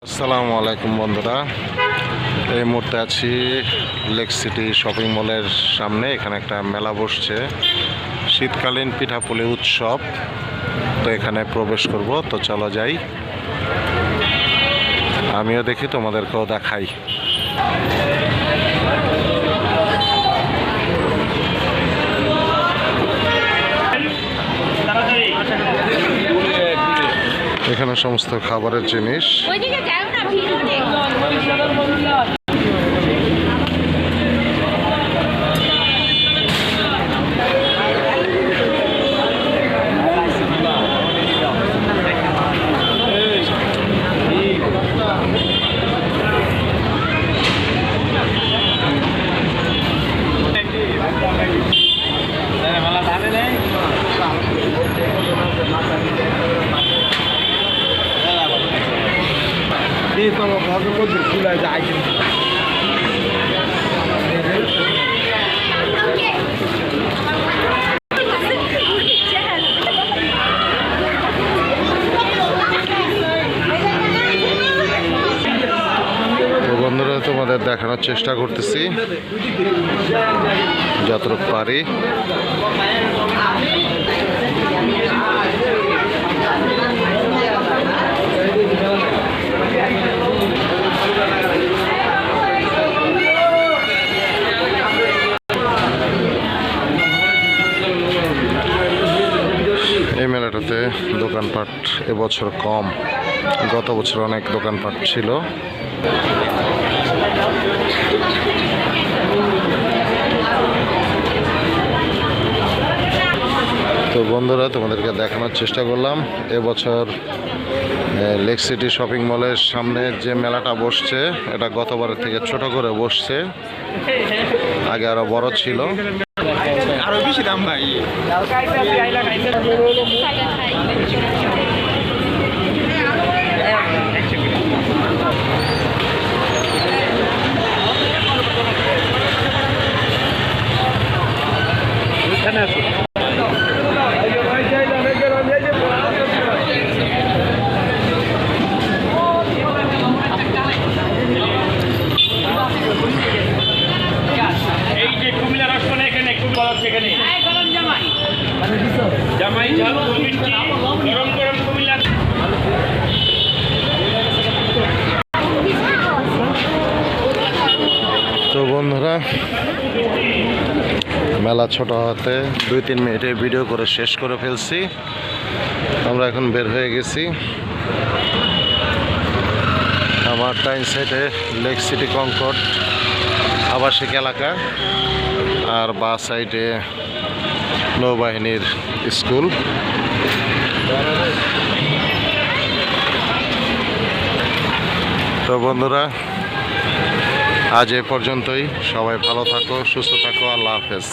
আসসালামু আলাইকুম বন্ধুরা, এই মুহূর্তে আছি লেক সিটি শপিং মলের সামনে। এখানে একটা মেলা বসছে, শীতকালীন পিঠাপুলি উৎসব। তো এখানে প্রবেশ করব, তো চলো যাই, আমিও দেখি, তোমাদেরকেও দেখাই। এখানে সমস্ত খাবারের জিনিস। বন্ধুরা, তোমাদের দেখানোর চেষ্টা করতেছি যতটুকু পারি। এই মেলাটাতে দোকানপাট এবছর কম, গত বছর অনেক দোকানপাট ছিল। তো বন্ধুরা, তোমাদেরকে দেখানোর চেষ্টা করলাম এবছর লেক সিটি শপিং মলের সামনে যে মেলাটা বসছে, এটা গতবারের থেকে ছোট করে বসছে, আগে আরো বড় ছিল। আরো বেশি দাম ভাই। তো বন্ধুরা, মেলা ছোট হতে 2-3 মিনিটে ভিডিও করে শেষ করে ফেলছি। আমরা এখন বের হয়ে গেছি। আমার ডাইন সাইডে লেক সিটি কনকর্ড আবাসিক এলাকা, আর বা সাইডে নৌবাহিনীর স্কুল। তো বন্ধুরা, আজ এ পর্যন্তই। সবাই ভালো থাকো, সুস্থ থাকো। আল্লাহ হাফেজ।